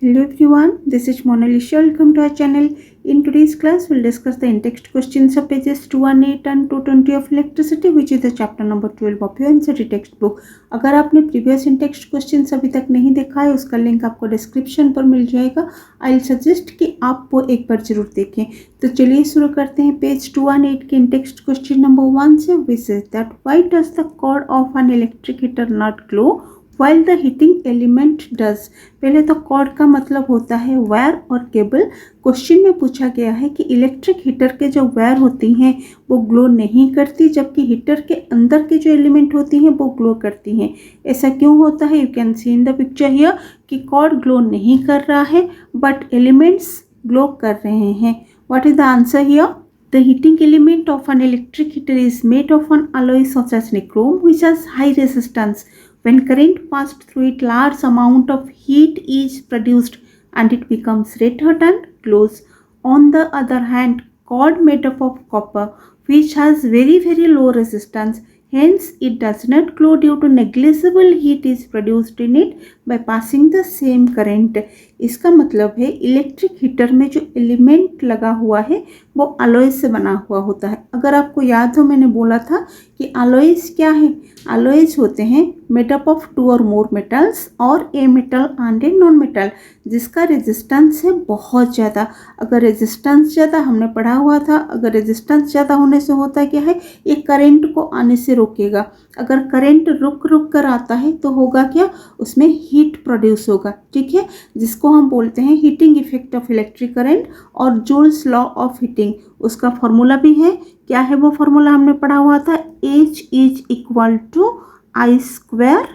Hello everyone, this is Mona Lisa. Welcome to our channel. In today's class, we'll discuss the in-text questions of pages 218 and 220 of electricity, which is the chapter number 12 of your NCERT textbook. अगर आपने previous in-text questions अभी तक नहीं देखा है, उसका link आपको description पर मिल जाएगा. आई सजेस्ट कि आप वो एक बार जरूर देखें. तो चलिए शुरू करते हैं पेज 218 के in-text क्वेश्चन नंबर 1 से. Which is that why does the cord of an electric heater not glow while the heating element does. पहले तो कॉर्ड का मतलब होता है वायर और केबल. क्वेश्चन में पूछा गया है कि इलेक्ट्रिक हीटर के जो वायर होती हैं वो ग्लो नहीं करती, जबकि हीटर के अंदर के जो एलिमेंट होती हैं वो ग्लो करती हैं. ऐसा क्यों होता है? You can see in the picture here कि कॉर्ड ग्लो नहीं कर रहा है बट एलिमेंट्स ग्लो कर रहे हैं. What is the answer here? The heating element of an electric heater is made of an alloy such as nichrome, which has high resistance. When current passed through it, large amount of heat is produced and it becomes red hot and glows. On the other hand, cord made up of copper, which has very low resistance, hence it does not glow due to negligible heat is produced in it by passing the same current. इसका मतलब है electric heater में जो element लगा हुआ है वो alloy से बना हुआ होता है. अगर आपको याद हो, मैंने बोला था कि अलॉयज क्या है? अलॉयज होते हैं मेड अप ऑफ 2 और मोर मेटल्स और a metal and a non metal, जिसका रेजिस्टेंस है बहुत ज़्यादा. अगर रेजिस्टेंस ज़्यादा, हमने पढ़ा हुआ था, अगर रेजिस्टेंस ज़्यादा होने से होता क्या है? ये करंट को आने से रोकेगा. अगर करंट रुक कर आता है तो होगा क्या? उसमें हीट प्रोड्यूस होगा. ठीक है, जिसको हम बोलते हैं heating effect of electric current और जूल्स लॉ ऑफ हीटिंग. उसका फॉर्मूला भी है. क्या है वो फॉर्मूला? हमने पढ़ा हुआ था H is equal to I square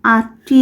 RT.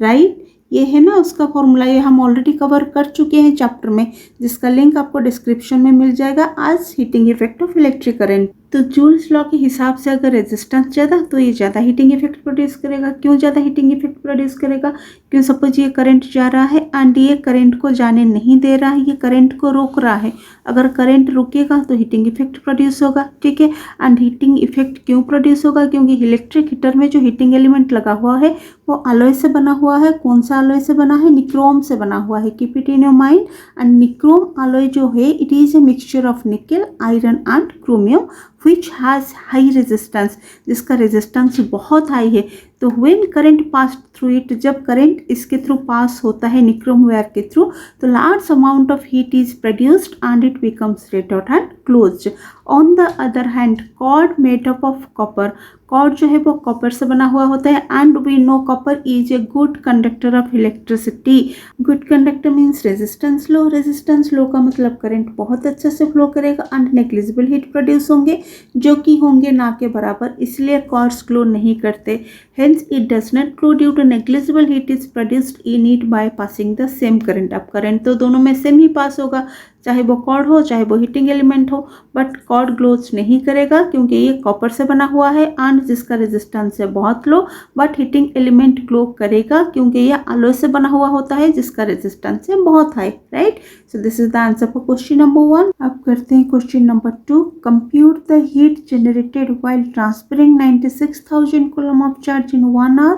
Right, ये है ना उसका फॉर्मूला. ये हम ऑलरेडी कवर कर चुके हैं चैप्टर में, जिसका लिंक आपको डिस्क्रिप्शन में मिल जाएगा आज heating effect of electric current. तो जूल्स लॉ के हिसाब से अगर रेजिस्टेंस ज़्यादा तो ये ज़्यादा हीटिंग इफेक्ट प्रोड्यूस करेगा. क्यों ज़्यादा हीटिंग इफेक्ट प्रोड्यूस करेगा? क्यों सपोज ये करंट जा रहा है एंड ये करंट को जाने नहीं दे रहा है, ये करंट को रोक रहा है. अगर करंट रुकेगा तो हीटिंग इफेक्ट प्रोड्यूस होगा. ठीक है, एंड हीटिंग इफेक्ट क्यों प्रोड्यूस होगा? क्योंकि इलेक्ट्रिक हीटर में जो हीटिंग एलिमेंट लगा हुआ है वो अलॉय से बना हुआ है. कौन सा अलॉय से बना है? निक्रोम से बना हुआ है. Keep it in your mind. And nichrome alloy जो है it is a mixture of nickel, iron and chromium which has high resistance, जिसका रेजिस्टेंस बहुत हाई है. तो when current passed through it, जब करंट इसके थ्रू पास होता है निक्रोम वायर के थ्रू, तो large amount of heat is produced and it becomes red hot and closed. On the other hand, cord made up of copper. Cord जो है वो copper से बना हुआ होता है and we know copper is a good conductor of electricity. Good conductor means resistance low. Resistance low का मतलब करंट बहुत अच्छे से फ्लो करेगा एंड नेग्लिजिबल हीट प्रोड्यूस होंगे, जो कि होंगे ना के बराबर, इसलिए कॉर्ड्स ग्लो नहीं करते. Hence, it does not glow due to negligible heat is produced in it by passing the same current. अब करंट तो दोनों में सेम ही पास होगा, चाहे वो कॉर्ड हो चाहे वो हीटिंग एलिमेंट हो, बट कॉर्ड ग्लोज नहीं करेगा क्योंकि ये कॉपर से बना हुआ है एंड जिसका रेजिस्टेंस है बहुत लो. बट हीटिंग एलिमेंट ग्लो करेगा क्योंकि ये अलॉय से बना हुआ होता है जिसका रेजिस्टेंस है बहुत high. Right, so this is the answer for question number 1. अब करते हैं question number 2. Compute the heat generated while transferring 96,000 coulomb of charge in 1 hour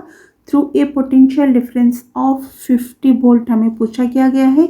through a potential difference of 50 volt. हमें पूछा गया है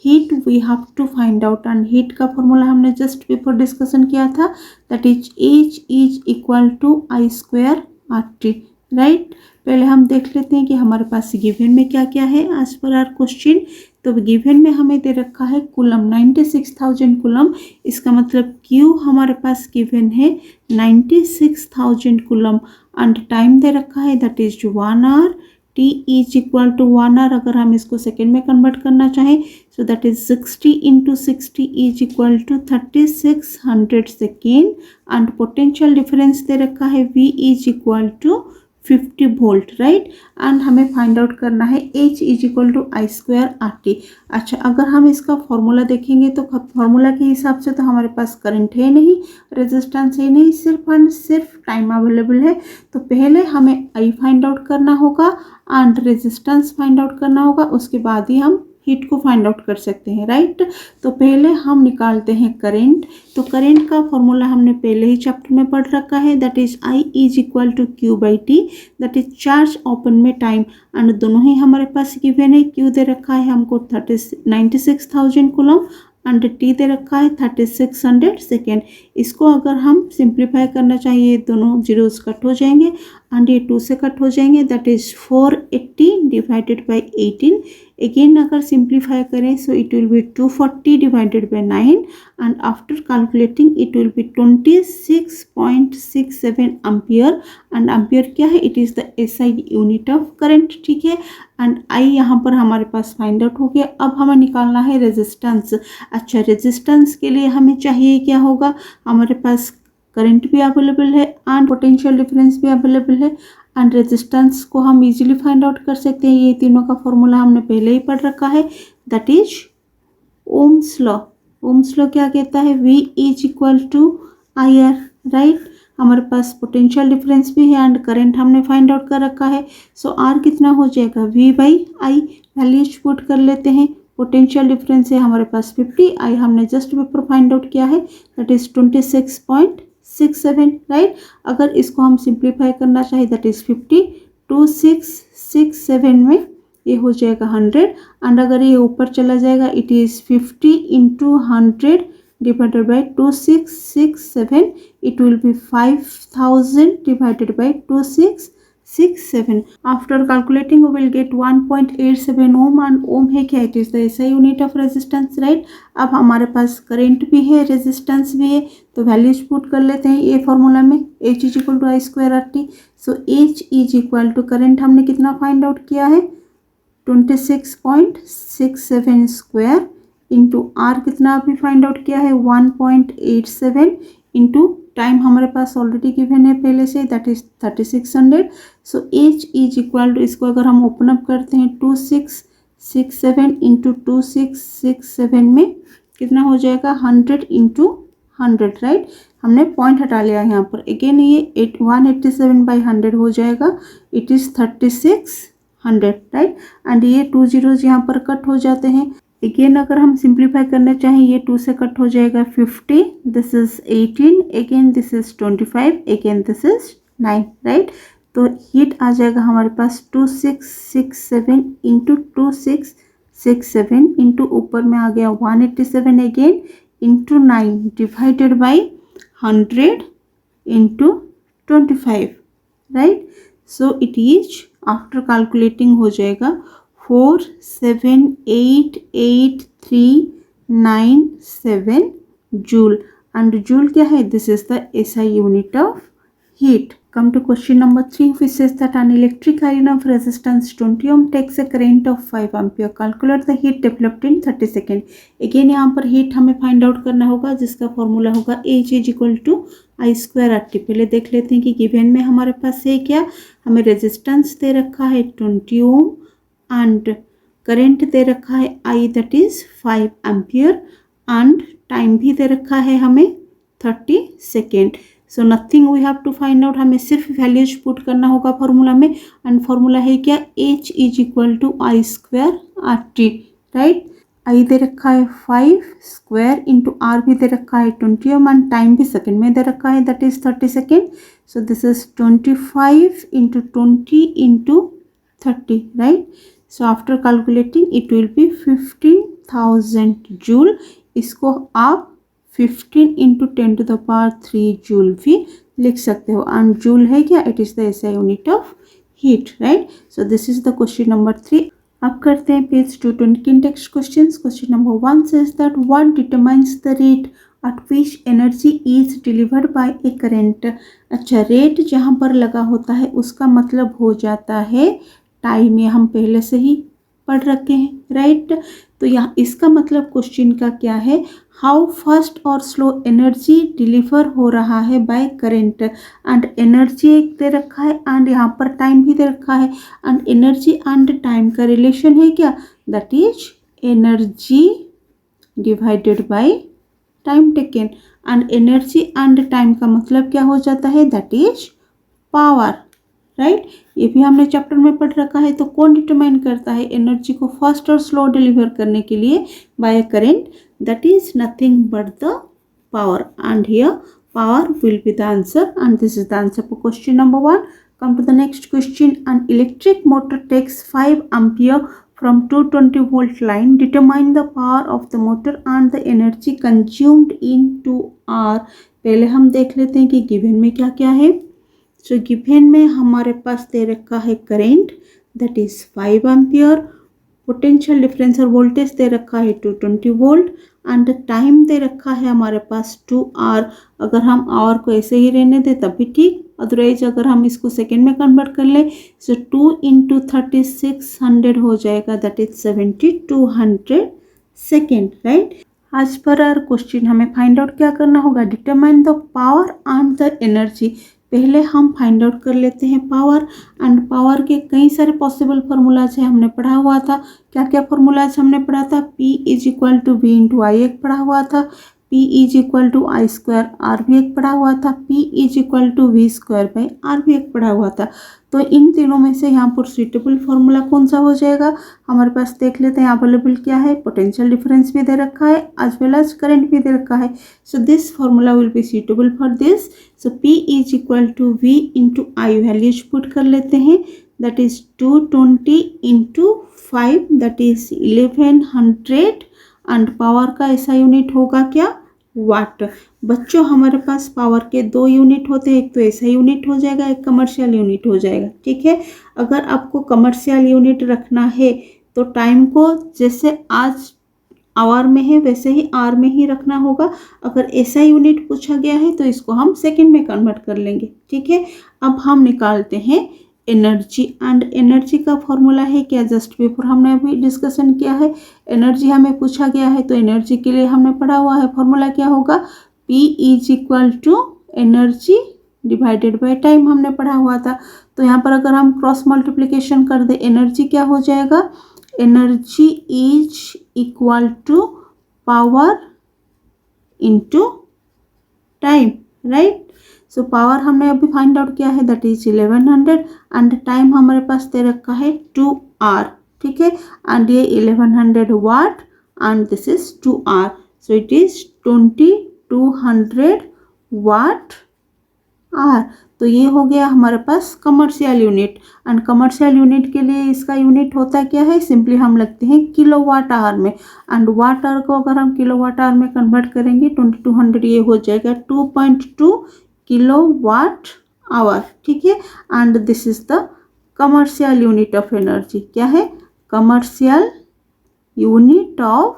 heat we have to find out, and heat का formula हमने just before discussion किया था, that is H is equal to I square RT. Right, पहले हम देख लेते हैं कि हमारे पास गिवन में क्या क्या है एज पर आवर क्वेश्चन. तो गिवन में हमें दे रखा है कूलम 96,000 कूलम. इसका मतलब Q हमारे पास गिवन है 96,000 कूलम एंड टाइम दे रखा है that is 1 hour. T is equal to 1 hour. अगर हम इसको सेकेंड में कन्वर्ट करना चाहें so that is 60 into 60 is equal to 3600 second. And potential difference दे रखा है V is equal to 50 volt. Right, and हमें फाइंड आउट करना है H is equal to I square RT. अच्छा, अगर हम इसका फॉर्मूला देखेंगे तो फॉर्मूला के हिसाब से तो हमारे पास करंट है नहीं, रेजिस्टेंस है नहीं, सिर्फ एंड सिर्फ टाइम अवेलेबल है. तो पहले हमें I फाइंड आउट करना होगा एंड रेजिस्टेंस फाइंड आउट करना होगा, उसके बाद ही हम हीट को फाइंड आउट कर सकते हैं, राइट। तो पहले हम निकालते हैं करेंट। तो करेंट का फॉर्मूला हमने पहले ही चैप्टर में पढ़ रखा है, that is I is equal to Q/T, that is charge open में टाइम, एंड दोनों ही हमारे पास गिवन है। Q दे रखा है हमको 96,000 कूलम एंड T दे रखा है 3600 सेकेंड। इसको अगर हम सिंप्लीफाई करना चाहिए, दोनों जीरोस कट हो जाएंगे एंड ये 2 से कट हो जाएंगे, that is 480 divided by 18। Again अगर सिंप्लीफाई करें so it will B 240 divided by 9 and after calculating it will B 26.67 ampere. And ampere क्या है? It is the SI unit of current, ठीक है। एंड I यहाँ पर हमारे पास फाइंड आउट हो गया। अब हमें निकालना है रेजिस्टेंस। अच्छा, रेजिस्टेंस के लिए हमें चाहिए क्या होगा? हमारे पास करंट भी अवेलेबल है एंड पोटेंशियल डिफरेंस भी अवेलेबल है एंड रेजिस्टेंस को हम इजीली फाइंड आउट कर सकते हैं। ये तीनों का फॉर्मूला हमने पहले ही पढ़ रखा है, that is Ohm's law. Ohm's law क्या कहता है? V is equal to IR, right. हमारे पास पोटेंशियल डिफरेंस भी है एंड करंट हमने फाइंड आउट कर रखा है। सो R कितना हो जाएगा? V/I। वैल्यूज पुट कर लेते हैं। पोटेंशियल डिफरेंस है हमारे पास 50, I हमने जस्ट पेपर फाइंड आउट किया है, दैट इज 26.67, राइट। अगर इसको हम सिंप्लीफाई करना चाहिए, दैट इज 50 2667 में ये हो जाएगा 100 एंड अगर ये ऊपर चला जाएगा it is 50 into 100 divided by 2667, it will be 5000 divided by 2667. After calculating we will get 1.87 ohm and ohm है क्या? It is the SI unit of resistance, right। अब हमारे पास करंट भी है, रेजिस्टेंस भी है, तो वैल्यूज पुट कर लेते हैं ये फॉर्मूला में। H is equal to I²RT। So H is equal to current हमने कितना फाइंड आउट किया है? 26.67 स्क्वायर इंटू R कितना अभी फाइंड आउट किया है? 1.87 इंटू टाइम हमारे पास ऑलरेडी गिवन है पहले से, that is 3600। So H is equal to, इसको अगर हम ओपन अप करते हैं 2667 इंटू 2667 में कितना हो जाएगा? 100 इंटू 100, राइट। हमने पॉइंट हटा लिया यहाँ पर। अगेन ये 187/100 हो जाएगा, इट इज़ 3600, राइट। एंड ये 2 zeros यहाँ पर कट हो जाते हैं। अगेन अगर हम सिंप्लीफाई करना चाहें, ये 2 से कट हो जाएगा 50, this is 18, again this is 25, again this is 9, right. तो हीट आ जाएगा हमारे पास 2667 इंटू 2667 इंटू ऊपर में आ गया 187 again into 9 divided by 100 into 25, right. So it is after calculating हो जाएगा 4788397 जूल एंड जूल क्या है? This is the SI unit of heat. Come to question number 3, which says that an electric iron of resistance 20 ohm takes a current of 5 ampere. Calculate the heat developed in 30 seconds. Again यहाँ पर heat हमें find out करना होगा, जिसका formula होगा H is equal to I²RT। पहले देख लेते हैं कि गिवन में हमारे पास है क्या। हमें रेजिस्टेंस दे रखा है 20 ओम एंड करंट दे रखा है I, that is 5 ampere and time भी दे रखा है हमें 30 second. So nothing we have to find out, हमें सिर्फ वैल्यूज पुट करना होगा फॉर्मूला में एंड फॉर्मूला है क्या? H is equal to I²RT, right. I दे रखा है 5 स्क्वायर इंटू R भी दे रखा है 20 ओम एंड टाइम भी सेकेंड में दे रखा है, that is 30 second. So this is 25 into 20 into 30, right. So after calculating it will be 15,000 joule. इसको आप 15 into 10 to the power 3 joule भी लिख सकते हो एंड जूल है क्या? It is the SI unit of heat, right. So this is the question number 3। अब करते हैं पेज 220 के text questions. Question number 1 says that what determines the rate at which energy is delivered by a current। अच्छा, rate जहाँ पर लगा होता है उसका मतलब हो जाता है टाइम। ये हम पहले से ही पढ़ रखे हैं, राइट। तो यहाँ इसका मतलब क्वेश्चन का क्या है? हाउ फास्ट और स्लो एनर्जी डिलीवर हो रहा है बाय करंट एंड एनर्जी एक दे रखा है एंड यहाँ पर टाइम भी दे रखा है एंड एनर्जी एंड टाइम का रिलेशन है क्या? That is energy divided by time taken and energy and time का मतलब क्या हो जाता है? That is power, right. ये भी हमने चैप्टर में पढ़ रखा है। तो कौन डिटरमाइन करता है एनर्जी को फास्ट और स्लो डिलीवर करने के लिए by current? That is nothing but the power, and here power will be the answer, and this is the answer for question number 1. Come to the next question. An electric motor takes 5 ampere from 220 volt line. Determine the power of the motor and the energy consumed in 2 hour. पहले हम देख लेते हैं कि given में क्या क्या है. So गिवन में हमारे पास दे रखा है current that is 5 ampere, potential difference और वोल्टेज दे रखा है 220 वोल्ट, एंड टाइम दे रखा है हमारे पास 2 आवर. अगर हम आवर को ऐसे ही रहने दें तब भी ठीक, अदरवाइज अगर हम इसको सेकेंड में कन्वर्ट कर लें सो 2 × 3600 हो जाएगा, दैट इज 7200 सेकेंड, राइट. आज पर आवर क्वेश्चन हमें फाइंड आउट क्या करना होगा? Determine the power and the energy. पहले हम फाइंड आउट कर लेते हैं पावर, एंड पावर के कई सारे पॉसिबल फार्मूलाज है, हमने पढ़ा हुआ था. क्या क्या फार्मूलाज हमने पढ़ा था? P = V × I एक पढ़ा हुआ था, P = I² R भी एक पढ़ा हुआ था, P = V² भी एक पढ़ा हुआ था. तो इन तीनों में से यहाँ पर सुइटेबल फार्मूला कौन सा हो जाएगा? हमारे पास देख लेते हैं अवेलेबल क्या है. पोटेंशियल डिफरेंस भी दे रखा है एज वेल एज करंट भी दे रखा है. So this formula will be suitable for this. So P = V × I values put कर लेते हैं, that is 220 × 5 that is 1100, and power का ऐसा यूनिट होगा क्या? वाट. बच्चों हमारे पास पावर के 2 यूनिट होते हैं, एक तो ऐसा यूनिट हो जाएगा, एक कमर्शियल यूनिट हो जाएगा, ठीक है. अगर आपको कमर्शियल यूनिट रखना है तो टाइम को जैसे आज आवर में है वैसे ही आवर में ही रखना होगा. अगर ऐसा यूनिट पूछा गया है तो इसको हम सेकंड में कन्वर्ट कर लेंगे, ठीक है. अब हम निकालते हैं एनर्जी, एंड एनर्जी का फॉर्मूला है क्या? जस्ट बिफोर हमने अभी डिस्कशन किया है. एनर्जी हमें पूछा गया है तो एनर्जी के लिए हमने पढ़ा हुआ है. फॉर्मूला क्या होगा? P = energy divided by time हमने पढ़ा हुआ था. तो यहाँ पर अगर हम क्रॉस मल्टीप्लिकेशन कर दे, एनर्जी क्या हो जाएगा? Energy is equal to power into time, right. So power हमने अभी फाइंड आउट किया है दैट इज 1100, एंड टाइम हमारे पास दे रखा है 2 आवर, ठीक है. एंड ये 1100 watt and this is 2 hour. So it is 2200 watt hour. तो ये हो गया हमारे पास commercial unit, and commercial unit के लिए इसका यूनिट होता क्या है? सिंपली हम लगते हैं किलोवाट आवर में, एंड वाट आवर को अगर हम किलोवाट आवर में कन्वर्ट करेंगे 2200, ये हो जाएगा 2.2 किलोवाट आवर, ठीक है. And this is the commercial unit of energy. क्या है? Commercial unit of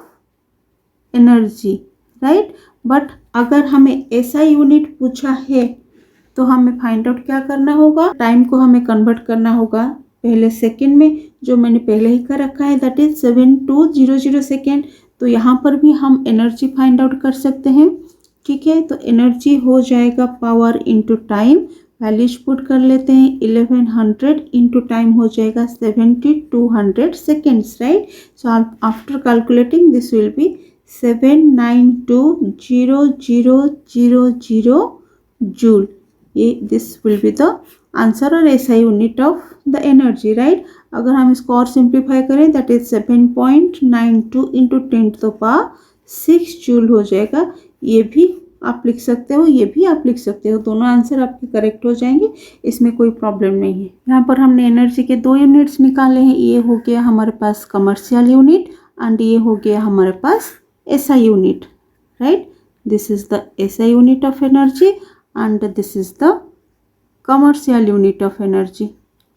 energy, right. But अगर हमें ऐसा यूनिट पूछा है तो हमें फाइंड आउट क्या करना होगा? टाइम को हमें कन्वर्ट करना होगा पहले सेकेंड में, जो मैंने पहले ही कर रखा है दैट इज 7200 सेकेंड. तो यहाँ पर भी हम एनर्जी फाइंड आउट कर सकते हैं, ठीक है. तो एनर्जी हो जाएगा power into time, values put कर लेते हैं. 1100 इंटू टाइम हो जाएगा 7200 seconds, right. So after calculating this will be 7920000 joule. ये this will be the answer और SI unit of the energy, right. अगर हम इसको और सिंप्लीफाई करें दैट इज 7.92 × 10⁶ जूल हो जाएगा. ये भी आप लिख सकते हो, ये भी आप लिख सकते हो, दोनों आंसर आपके करेक्ट हो जाएंगे, इसमें कोई प्रॉब्लम नहीं है. यहाँ पर हमने एनर्जी के 2 यूनिट्स निकाले हैं. ये हो गया हमारे पास कमर्शियल यूनिट एंड ये हो गया हमारे पास SI unit, right. This is the SI unit of energy and this is the commercial unit of energy,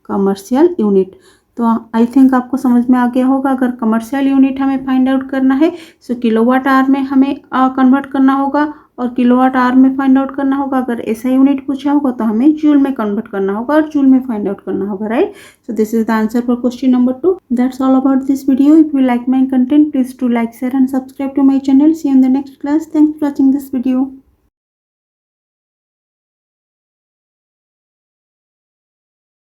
commercial unit. तो आई थिंक आपको समझ में आ गया होगा. अगर कमर्शियल यूनिट हमें फाइंड आउट करना है सो किलोवाट आवर में हमें कन्वर्ट करना होगा, और किलोवाट आवर में फाइंड आउट करना होगा. अगर ऐसा यूनिट पूछा होगा तो हमें जूल में कन्वर्ट करना होगा और जूल में फाइंड आउट करना होगा, right. So this is the answer for question number 2. That's all about this video. If you like my content please to like, share and subscribe to my channel. See you in the next class. Thanks for watching this video.